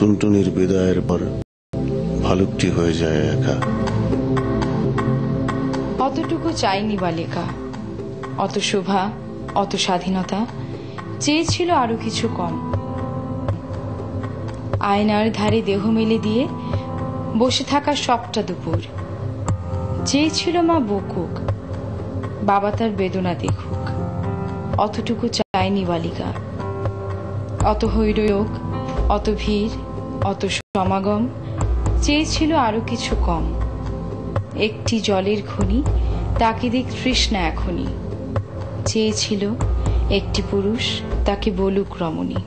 টুনটুনির বিদায়ের পর ভালুকটি হয়ে যায় একা। অতটুকু চাইনি বালিকা, অত শোভা, অত স্বাধীনতা, চেয়েছিল আরো কিছু কম। আয়নার ধারে দেহ মেলে দিয়ে বসে থাকা সবটা দুপুর, চেয়েছিল মা বকুক, বাবা তার বেদনা দেখুক। অতটুকু চাইনি বালিকা, অত হৈরোক, অত ভিড়, অত সমাগম, চেয়েছিল আরো কিছু কম। একটি জলের খনি, তাকে দিক তৃষ্ণা এখনই, চেয়েছিল একটি পুরুষ তাকে বলুক রমণী।